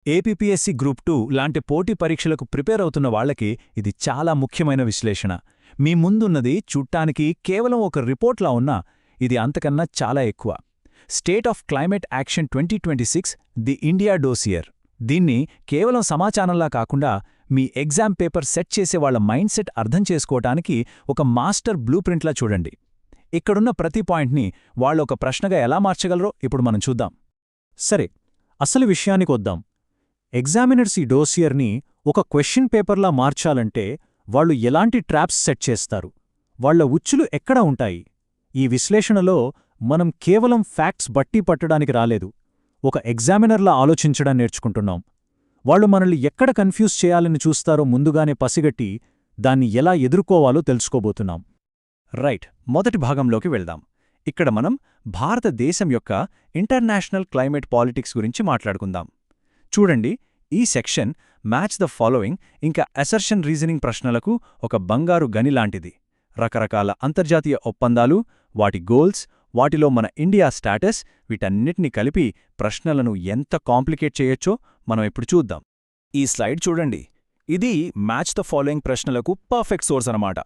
APPSC group 2 లాంటి పోటీ పరీక్షలకు ప్రిపేర్ అవుతున్న వాళ్లకి ఇది చాలా ముఖ్యమైన విశ్లేషణ. మీ ముందున్నది చూట్టానికి కేవలం ఒక రిపోర్ట్లా ఉన్నా ఇది అంతకన్నా చాలా ఎక్కువ. State of climate action 2026 the India dossier. దీన్ని కేవలం సమాచారంలా కాకుండా మీ ఎగ్జామ్ పేపర్ సెట్ చేసేవాళ్ల మైండ్ సెట్ అర్థం చేసుకోవటానికి ఒక మాస్టర్ బ్లూ ప్రింట్లా చూడండి. ఇక్కడున్న ప్రతి పాయింట్ని వాళ్ళొక ప్రశ్నగా ఎలా మార్చగలరో ఇప్పుడు మనం చూద్దాం. సరే, అసలు విషయానికొద్దాం. ఎగ్జామినర్స్ ఈ డోసియర్ని ఒక క్వశ్చన్ పేపర్లా మార్చాలంటే వాళ్ళు ఎలాంటి ట్రాప్స్ సెట్ చేస్తారు, వాళ్ల ఉచ్చులు ఎక్కడ ఉంటాయి? ఈ విశ్లేషణలో మనం కేవలం ఫ్యాక్ట్స్ బట్టి పట్టడానికి రాలేదు, ఒక ఎగ్జామినర్లా ఆలోచించడం నేర్చుకుంటున్నాం. వాళ్ళు మనల్ని ఎక్కడ కన్ఫ్యూజ్ చేయాలని చూస్తారో ముందుగానే పసిగట్టి దాన్ని ఎలా ఎదుర్కోవాలో తెలుసుకోబోతున్నాం. రైట్, మొదటి భాగంలోకి వెళ్దాం. ఇక్కడ మనం భారతదేశం యొక్క ఇంటర్నేషనల్ క్లైమేట్ పాలిటిక్స్ గురించి మాట్లాడుకుందాం. చూడండి, ఈ సెక్షన్ మ్యాచ్ ద ఫాలోయింగ్ ఇంకా అసర్షన్ రీజనింగ్ ప్రశ్నలకు ఒక బంగారు గనిలాంటిది. రకరకాల అంతర్జాతీయ ఒప్పందాలు, వాటి గోల్స్, వాటిలో మన ఇండియా స్టాటస్, వీటన్నిటినీ కలిపి ప్రశ్నలను ఎంత కాంప్లికేట్ చేయొచ్చో మనం ఇప్పుడు చూద్దాం. ఈ స్లైడ్ చూడండి, ఇది మ్యాచ్ ద ఫాలోయింగ్ ప్రశ్నలకు పర్ఫెక్ట్ సోర్స్ అనమాట.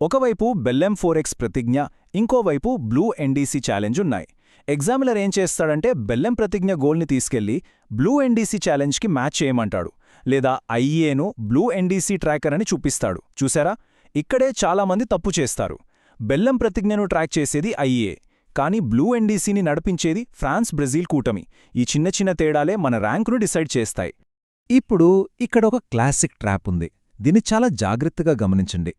ఒకవైపు బెల్లెం 4x ప్రతిజ్ఞ, ఇంకోవైపు బ్లూ ఎన్డీసీ ఛాలెంజ్ ఉన్నాయి. ఎగ్జామినర్ ఏం చేస్తాడంటే బెల్లెం ప్రతిజ్ఞ గోల్ని తీసుకెళ్లి బ్లూ ఎన్డీసీ ఛాలెంజ్కి మ్యాచ్ చేయమంటాడు, లేదా ఐఏను బ్లూ ఎన్డీసీ ట్రాకర్ అని చూపిస్తాడు. చూసారా, ఇక్కడే చాలామంది తప్పు చేస్తారు. బెల్లెం ప్రతిజ్ఞను ట్రాక్ చేసేది ఐఏ, కానీ బ్లూ ఎన్డీసీని నడిపించేది ఫ్రాన్స్ బ్రెజిల్ కూటమి. ఈ చిన్న చిన్న తేడాలే మన ర్యాంకును డిసైడ్ చేస్తాయి. ఇప్పుడు ఇక్కడ ఒక క్లాసిక్ ట్రాప్ ఉంది. దీన్ని చాలా జాగ్రత్తగా గమనించండి.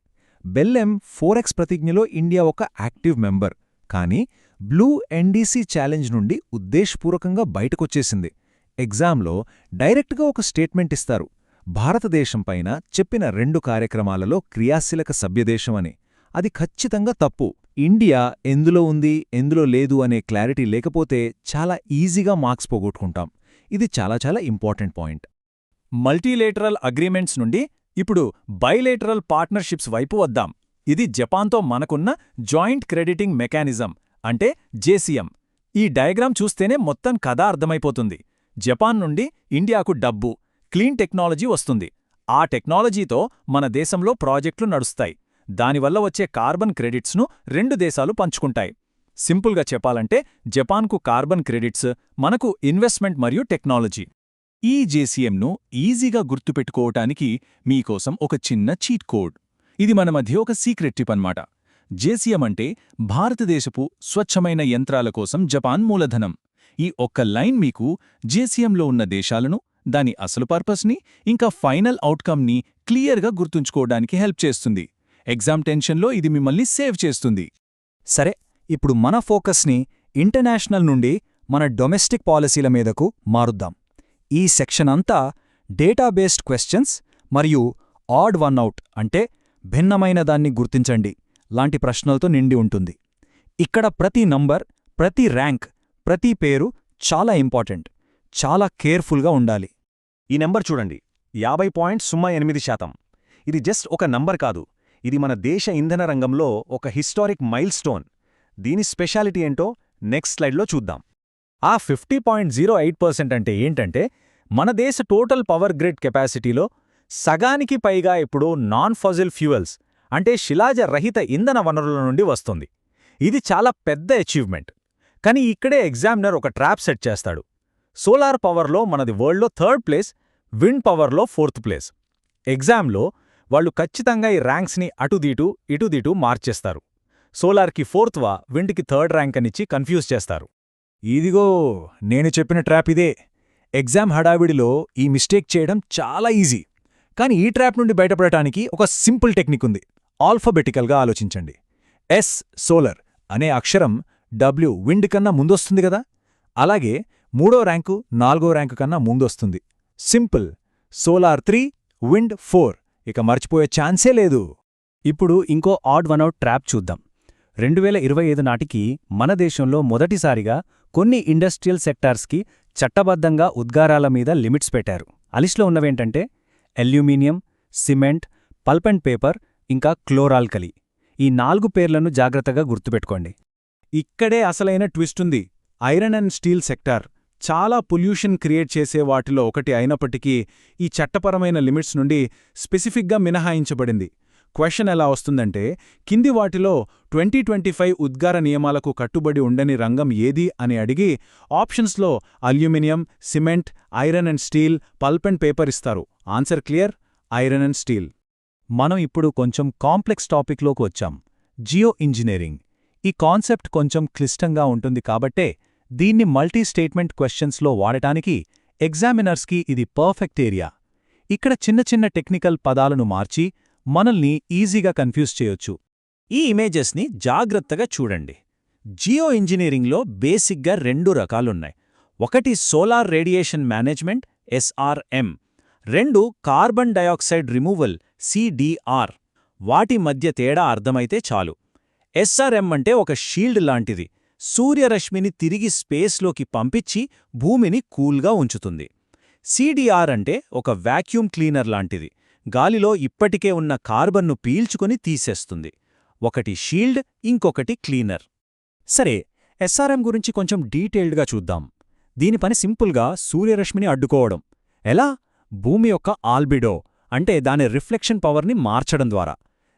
బెల్లెం 4x ప్రతిజ్ఞలో ఇండియా ఒక యాక్టివ్ మెంబర్, కానీ బ్లూ ఎన్డీసీ ఛాలెంజ్ నుండి ఉద్దేశపూర్వకంగా బయటకొచ్చేసింది. ఎగ్జామ్లో డైరెక్ట్గా ఒక స్టేట్మెంట్ ఇస్తారు, భారతదేశంపైన చెప్పిన 2 కార్యక్రమాలలో క్రియాశీలక సభ్యదేశం అని. అది ఖచ్చితంగా తప్పు. ఇండియా ఎందులో ఉంది, ఎందులో లేదు అనే క్లారిటీ లేకపోతే చాలా ఈజీగా మార్క్స్ పోగొట్టుకుంటాం. ఇది చాలా చాలా ఇంపార్టెంట్ పాయింట్. మల్టీలేటరల్ అగ్రిమెంట్స్ నుండి ఇప్పుడు బైలేటరల్ పార్ట్నర్షిప్స్ వైపు వద్దాం. ఇది జపాన్తో మనకున్న జాయింట్ క్రెడిటింగ్ మెకానిజం, అంటే జేసీఎం. ఈ డయాగ్రామ్ చూస్తేనే మొత్తం కథ అర్థమైపోతుంది. జపాన్ నుండి ఇండియాకు డబ్బు, క్లీన్ టెక్నాలజీ వస్తుంది. ఆ టెక్నాలజీతో మన దేశంలో ప్రాజెక్టులు నడుస్తాయి. దానివల్ల వచ్చే కార్బన్ క్రెడిట్స్ను 2 దేశాలు పంచుకుంటాయి. సింపుల్గా చెప్పాలంటే జపాన్కు కార్బన్ క్రెడిట్స్, మనకు ఇన్వెస్ట్మెంట్ మరియు టెక్నాలజీ. ఈ జేసీఎంను ఈజీగా గుర్తుపెట్టుకోవటానికి మీకోసం ఒక చిన్న చీట్ కోడ్. ఇది మన మధ్య ఒక సీక్రెట్ టిప్ అన్నమాట. జేసీఎం అంటే భారతదేశపు స్వచ్ఛమైన యంత్రాల కోసం జపాన్ మూలధనం. ఈ ఒక్క లైన్ మీకు జేసీఎంలో ఉన్న దేశాలను, దాని అసలు పర్పస్ని, ఇంకా ఫైనల్ అవుట్కమ్ని క్లియర్గా గుర్తుంచుకోవడానికి హెల్ప్ చేస్తుంది. ఎగ్జామ్ టెన్షన్లో ఇది మిమ్మల్ని సేవ్ చేస్తుంది. సరే, ఇప్పుడు మన ఫోకస్ని ఇంటర్నేషనల్ నుండి మన డొమెస్టిక్ పాలసీల మీదకు మారుద్దాం. ఈ సెక్షన్ అంతా డేటాబేస్డ్ క్వశ్చన్స్ మరియు ఆడ్ వన్ అవుట్, అంటే భిన్నమైన దాన్ని గుర్తించండి లాంటి ప్రశ్నలతో నిండి ఉంటుంది. ఇక్కడ ప్రతి నంబర్, ప్రతి ర్యాంక్, ప్రతి పేరు చాలా ఇంపార్టెంట్. చాలా కేర్ఫుల్గా ఉండాలి. ఈ నెంబర్ చూడండి, 50.08%. ఇది జస్ట్ ఒక నంబర్ కాదు, ఇది మన దేశ ఇంధన రంగంలో ఒక హిస్టారిక్ మైల్ స్టోన్. దీని స్పెషాలిటీ ఏంటో నెక్స్ట్ స్లైడ్లో చూద్దాం. ఆ 50.08% అంటే ఏంటంటే మన దేశ టోటల్ పవర్ గ్రిడ్ కెపాసిటీలో సగానికి పైగా ఇప్పుడు నాన్ ఫాజిల్ ఫ్యూయల్స్, అంటే శిలాజ రహిత ఇంధన వనరుల నుండి వస్తుంది. ఇది చాలా పెద్ద అచీవ్మెంట్. కానీ ఇక్కడే ఎగ్జామినర్ ఒక ట్రాప్ సెట్ చేస్తాడు. సోలార్ పవర్లో మనది వరల్డ్లో 3rd ప్లేస్, విండ్ పవర్లో 4th ప్లేస్. ఎగ్జామ్లో వాళ్ళు ఖచ్చితంగా ఈ ర్యాంక్స్ని అటుదీటు ఇటుదీటు మార్చేస్తారు. సోలార్కి 4th, విండ్కి 3rd ర్యాంక్ అనిచ్చి కన్ఫ్యూజ్ చేస్తారు. ఇదిగో నేను చెప్పిన ట్రాప్ ఇదే. ఎగ్జామ్ హడావిడిలో ఈ మిస్టేక్ చేయడం చాలా ఈజీ. కానీ ఈ ట్రాప్ నుండి బయటపడటానికి ఒక సింపుల్ టెక్నిక్ ఉంది. ఆల్ఫాబెటికల్గా ఆలోచించండి. ఎస్ సోలర్ అనే అక్షరం డబ్ల్యూ విండ్ కన్నా ముందొస్తుంది కదా, అలాగే 3వ ర్యాంకు 4వ ర్యాంకు కన్నా ముందొస్తుంది. సింపుల్. Solar 3, wind 4. ఇక మర్చిపోయే ఛాన్సే లేదు. ఇప్పుడు ఇంకో ఆడ్ వన్ అవుట్ ట్రాప్ చూద్దాం. 2025 నాటికి మన దేశంలో మొదటిసారిగా కొన్ని ఇండస్ట్రియల్ సెక్టార్స్కి చట్టబద్ధంగా ఉద్గారాల మీద లిమిట్స్ పెట్టారు. ఆ లిస్టులో ఉన్నవేంటంటే aluminium, cement, pulp and paper, ఇంకా క్లోరాల్కలి. ఈ 4 పేర్లను జాగ్రత్తగా గుర్తుపెట్టుకోండి. ఇక్కడే అసలైన ట్విస్ట్ ఉంది. ఐరన్ అండ్ స్టీల్ సెక్టార్ చాలా పొల్యూషన్ క్రియేట్ చేసే వాటిలో ఒకటి అయినప్పటికీ ఈ చట్టపరమైన లిమిట్స్ నుండి స్పెసిఫిక్గా మినహాయించబడింది. క్వశ్చన్ ఎలా వస్తుందంటే, కింది వాటిలో 2025 ఉద్గార నియమాలకు కట్టుబడి ఉండని రంగం ఏది అని అడిగి ఆప్షన్స్లో aluminium, cement, iron and steel, pulp and paper ఇస్తారు. Answer clear, iron and steel. మనం ఇప్పుడు కొంచెం కాంప్లెక్స్ టాపిక్లోకి వచ్చాం, జియో ఇంజనీరింగ్. ఈ కాన్సెప్ట్ కొంచెం క్లిష్టంగా ఉంటుంది కాబట్టే దీన్ని మల్టీ స్టేట్మెంట్ క్వశ్చన్స్లో వాడటానికి ఎగ్జామినర్స్కి ఇది పర్ఫెక్ట్ ఏరియా. ఇక్కడ చిన్న చిన్న టెక్నికల్ పదాలను మార్చి మనల్ని ఈజీగా కన్ఫ్యూజ్ చేయొచ్చు. ఈ ఇమేజెస్ని జాగ్రత్తగా చూడండి. జియో ఇంజనీరింగ్లో బేసిక్గా 2 రకాలున్నాయి. ఒకటి solar radiation management SRM, 2 carbon dioxide removal CDR. వాటి మధ్య తేడా అర్థమైతే చాలు. SRM అంటే ఒక షీల్డ్ లాంటిది, సూర్యరశ్మిని తిరిగి స్పేస్లోకి పంపించి భూమిని కూల్గా ఉంచుతుంది. CDR అంటే ఒక వాక్యూమ్ క్లీనర్ లాంటిది, గాలిలో ఇప్పటికే ఉన్న కార్బన్ను పీల్చుకొని తీసేస్తుంది. ఒకటి షీల్డ్, ఇంకొకటి క్లీనర్. సరే, SRM గురించి కొంచెం డీటెయిల్డ్గా చూద్దాం. దీని పని సింపుల్గా సూర్యరశ్మిని అడ్డుకోవడం. ఎలా? భూమి యొక్క ఆల్బిడో అంటే దాని రిఫ్లెక్షన్ పవర్ని మార్చడం ద్వారా.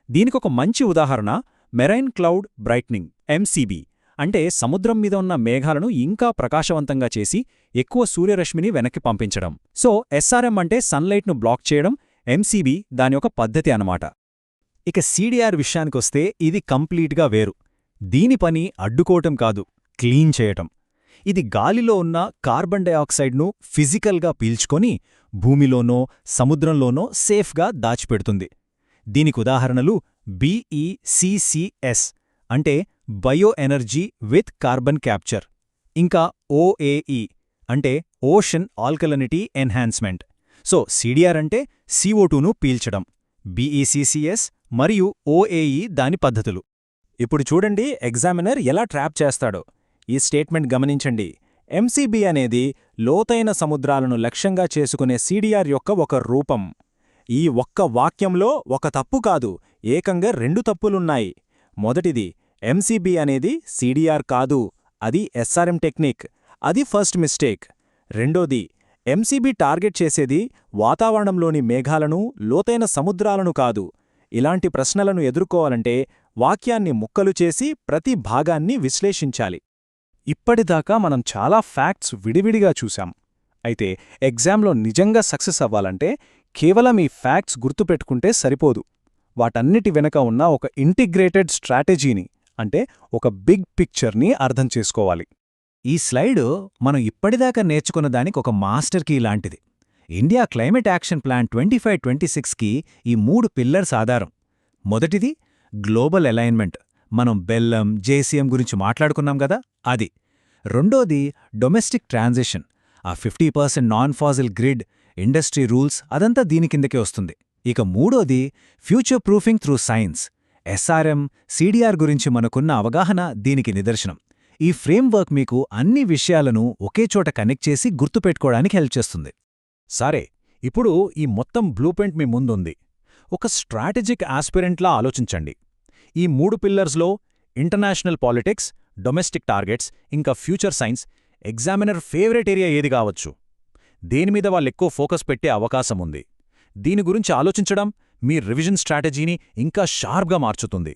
దీనికొక మంచి ఉదాహరణ మెరైన్ క్లౌడ్ బ్రైట్నింగ్ MCB, అంటే సముద్రం మీద ఉన్న మేఘాలను ఇంకా ప్రకాశవంతంగా చేసి ఎక్కువ సూర్యరశ్మిని వెనక్కి పంపించడం. సో SRM అంటే సన్లైట్ను బ్లాక్ చేయడం, MCB దాని ఒక పద్ధతి అన్నమాట. ఇక CDR విషయానికొస్తే ఇది కంప్లీట్గా వేరు. దీని పని అడ్డుకోవటం కాదు, క్లీన్ చేయటం. ఇది గాలిలో ఉన్న కార్బన్ డయాక్సైడ్ను ఫిజికల్గా పీల్చుకొని భూమిలోనో సముద్రంలోనో సేఫ్గా దాచిపెడుతుంది. దీనికి ఉదాహరణలు BECCS అంటే bio energy with carbon capture, ఇంకా OAE అంటే ocean alkalinity enhancement. So CDR అంటే CO2ను పీల్చడం, BECCS మరియు OAE దాని పద్ధతులు. ఇప్పుడు చూడండి ఎగ్జామినర్ ఎలా ట్రాప్ చేస్తాడో. ఈ స్టేట్మెంట్ గమనించండి. MCB అనేది లోతైన సముద్రాలను లక్ష్యంగా చేసుకునే CDR యొక్క ఒక రూపం. ఈ ఒక్క వాక్యంలో ఒక తప్పు కాదు, ఏకంగా 2 తప్పులున్నాయి. మొదటిది, MCB అనేది CDR కాదు, అది SRM టెక్నిక్. అది ఫస్ట్ మిస్టేక్. రెండోది, MCB టార్గెట్ చేసేది వాతావరణంలోని మేఘాలను, లోతైన సముద్రాలను కాదు. ఇలాంటి ప్రశ్నలను ఎదుర్కోవాలంటే వాక్యాన్ని ముక్కలు చేసి ప్రతి భాగాన్ని విశ్లేషించాలి. ఇప్పటిదాకా మనం చాలా ఫ్యాక్ట్స్ విడివిడిగా చూశాం. అయితే ఎగ్జామ్లో నిజంగా సక్సెస్ అవ్వాలంటే కేవలం ఈ ఫ్యాక్ట్స్ గుర్తుపెట్టుకుంటే సరిపోదు. వాటన్నిటి వెనక ఉన్న ఒక ఇంటిగ్రేటెడ్ స్ట్రాటజీని, అంటే ఒక బిగ్ పిక్చర్ని అర్థం చేసుకోవాలి. ఈ స్లైడ్ మనం ఇప్పటిదాకా నేర్చుకున్న దానికి ఒక మాస్టర్ కీ లాంటిది. ఇండియా క్లైమేట్ యాక్షన్ ప్లాన్ 25-26కి ఈ 3 పిల్లర్స్ ఆధారం. మొదటిది గ్లోబల్ అలైన్మెంట్, మనం బెల్లం, JCM గురించి మాట్లాడుకున్నాం గదా, అది. రెండోది డొమెస్టిక్ ట్రాన్సిషన్, ఆ 50% non fossil grid, industry rules, అదంతా దీని కిందకే వస్తుంది. ఇక మూడోది future proofing through science. SRM, CDR గురించి మనకున్న అవగాహన దీనికి నిదర్శనం. ఈ ఫ్రేమ్వర్క్ మీకు అన్ని విషయాలను ఒకేచోట కనెక్ట్ చేసి గుర్తుపెట్టుకోవడానికి హెల్ప్ చేస్తుంది. సరే, ఇప్పుడు ఈ మొత్తం బ్లూప్రింట్ మీ ముందుంది. ఒక స్ట్రాటజిక్ ఆస్పిరెంట్లా ఆలోచించండి. ఈ 3 పిల్లర్స్లో ఇంటర్నేషనల్ పాలిటిక్స్, డొమెస్టిక్ టార్గెట్స్, ఇంకా future science examiner favourite area ఏది కావచ్చు? దేనిమీద వాళ్ళెక్కువ ఫోకస్ పెట్టే అవకాశముంది? దీని గురించి ఆలోచించడం మీ రివిజన్ స్ట్రాటజీని ఇంకా షార్ప్గా మార్చుతుంది.